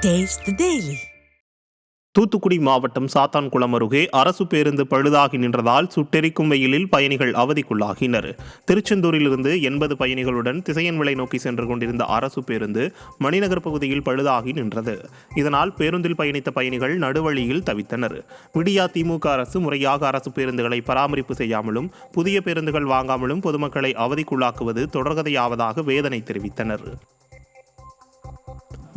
Taste the Daily. Thoothukudi மாவட்டம் சாத்தான்குளம் அருகே அரசு பேருந்து பழுதாகி நின்றதால் சுட்டெரிக்கும் வெயிலில் பயணிகள் அவதிக்குள்ளாகினர். திருச்செந்தூரிலிருந்து 80 பயணிகளுடன் திசையன்விளை நோக்கி சென்று கொண்டிருந்த அரசு பேருந்து மணிநகர் பகுதியில் பழுதாகி நின்றது. இதனால் பேருந்தில் பயணித்த பயணிகள் நடுவழியில் தவித்தனர். விடியா திமுக அரசு முறையாக அரசு பேருந்துகளை பராமரிப்பு செய்யாமலும் புதிய பேருந்துகள் வாங்காமலும் பொதுமக்களை அவதிக்குள்ளாக்குவது தொடர்கதையாவதாக வேதனை தெரிவித்தனர்.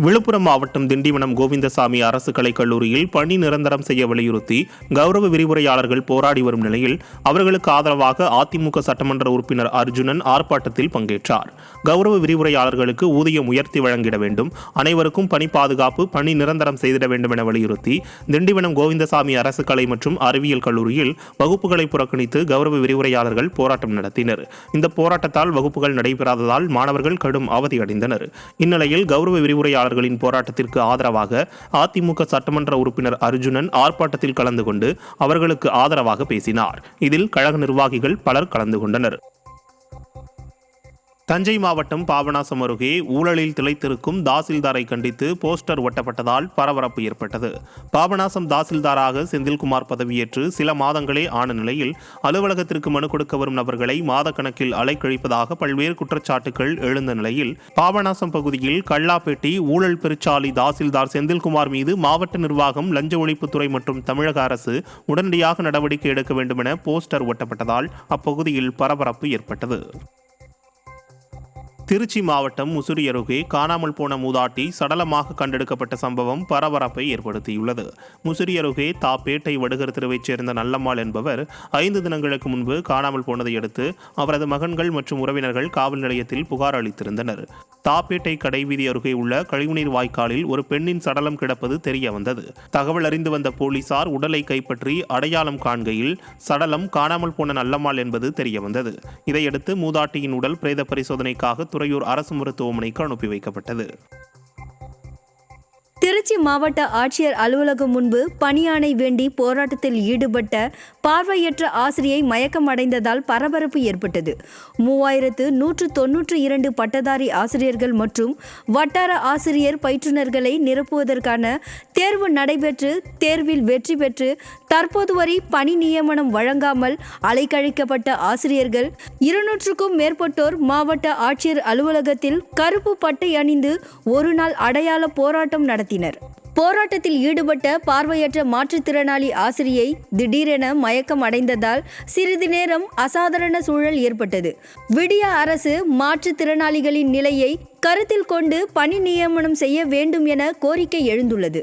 விழுப்புரம் மாவட்டம் திண்டிவனம் கோவிந்தசாமி அரசு கலைக் கல்லூரியில் பணி நிரந்தரம் செய்ய வலியுறுத்தி கௌரவ விரிவுரையாளர்கள் போராடி வரும் நிலையில் அவர்களுக்கு ஆதரவாக அதிமுக சட்டமன்ற உறுப்பினர் அர்ஜுனன் ஆர்ப்பாட்டத்தில் பங்கேற்றார். கௌரவ விரிவுரையாளர்களுக்கு ஊதியம் உயர்த்தி வழங்கிட வேண்டும், அனைவருக்கும் பணி பாதுகாப்பு, பணி நிரந்தரம் செய்திட வேண்டும் என வலியுறுத்தி திண்டிவனம் கோவிந்தசாமி அரசு கலை மற்றும் அறிவியல் கல்லூரியில் வகுப்புகளை புறக்கணித்து கௌரவ விரிவுரையாளர்கள் போராட்டம் நடத்தினர். இந்த போராட்டத்தால் வகுப்புகள் நடைபெறாததால் மாணவர்கள் கடும் அவதியடைந்தனர். இந்நிலையில் கௌரவ விரிவுரையாளர் போராட்டத்திற்கு ஆதரவாக அதிமுக சட்டமன்ற உறுப்பினர் அர்ஜுனன் ஆர்ப்பாட்டத்தில் கலந்து கொண்டு அவர்களுக்கு ஆதரவாக பேசினார். இதில் கழக நிர்வாகிகள் பலர் கலந்து கொண்டனர். தஞ்சை மாவட்டம் பாபநாசம் அருகே ஊழலில் திளைத்திருக்கும் தாசில்தாரை கண்டித்து போஸ்டர் ஒட்டப்பட்டதால் பரபரப்பு ஏற்பட்டது. பாபநாசம் தாசில்தாராக செந்தில்குமார் பதவியேற்று சில மாதங்களே ஆன நிலையில் அலுவலகத்திற்கு மனு கொடுக்க வரும் நபர்களை மாதக்கணக்கில் அலைக்கழிப்பதாக பல்வேறு குற்றச்சாட்டுகள் எழுந்த நிலையில் பாபநாசம் பகுதியில் கல்லாப்பேட்டி ஊழல் பெருச்சாளி தாசில்தார் செந்தில்குமார் மீது மாவட்ட நிர்வாகம், லஞ்ச ஒழிப்புத்துறை மற்றும் தமிழக அரசு உடனடியாக நடவடிக்கை எடுக்க வேண்டும் என போஸ்டர் ஒட்டப்பட்டதால் அப்பகுதியில் பரபரப்பு ஏற்பட்டது. திருச்சி மாவட்டம் முசிறி அருகே காணாமல் போன மூதாட்டி சடலமாக கண்டெடுக்கப்பட்ட சம்பவம் பரபரப்பை ஏற்படுத்தியுள்ளது. முசிறி அருகே தாப்பேட்டை வடுகர் தெருவைச் சேர்ந்த நல்லம்மாள் என்பவர் 5 தினங்களுக்கு முன்பு காணாமல் போனதை அடுத்து அவரது மகன்கள் மற்றும் உறவினர்கள் காவல் நிலையத்தில் புகார் அளித்திருந்தனர். தாப்பேட்டை கடைவீதி அருகே உள்ள கழிவுநீர் வாய்க்காலில் ஒரு பெண்ணின் சடலம் கிடப்பது தெரிய வந்தது. தகவல் அறிந்து வந்த போலீசார் உடலை கைப்பற்றி அடையாளம் காண்கையில் சடலம் காணாமல் போன நல்லம்மாள் என்பது தெரிய வந்தது. இதையடுத்து மூதாட்டியின் உடல் பிரேத பரிசோதனைக்காக துறையூர் அரசு மருத்துவமனைக்கு அனுப்பி வைக்கப்பட்டது. திருச்சி மாவட்ட ஆட்சியர் அலுவலகம் முன்பு பணியாணை வேண்டி போராட்டத்தில் ஈடுபட்ட பார்வையற்ற ஆசிரியை மயக்கமடைந்ததால் பரபரப்பு ஏற்பட்டது. 3192 பட்டதாரி ஆசிரியர்கள் மற்றும் வட்டார ஆசிரியர் பயிற்றுநர்களை நிரப்புவதற்கான தேர்வு நடைபெற்று தேர்வில் வெற்றி பெற்று தற்போது வரை பணி நியமனம் வழங்காமல் அலைக்கழிக்கப்பட்ட ஆசிரியர்கள் 200க்கும் மேற்பட்டோர் மாவட்ட ஆட்சியர் அலுவலகத்தில் கருப்பு பட்டை அணிந்து ஒரு நாள் அடையாள போராட்டம் நடத்தினர். போராட்டத்தில் ஈடுபட்ட பார்வையற்ற மாற்றுத்திறனாளி ஆசிரியை திடீரென மயக்கம் அடைந்ததால் சிறிது நேரம் அசாதாரண சூழல் ஏற்பட்டது. விடியா அரசு மாற்றுத்திறனாளிகளின் நிலையை கருத்தில் கொண்டு பணி நியமனம் செய்ய வேண்டும் என கோரிக்கை எழுந்துள்ளது.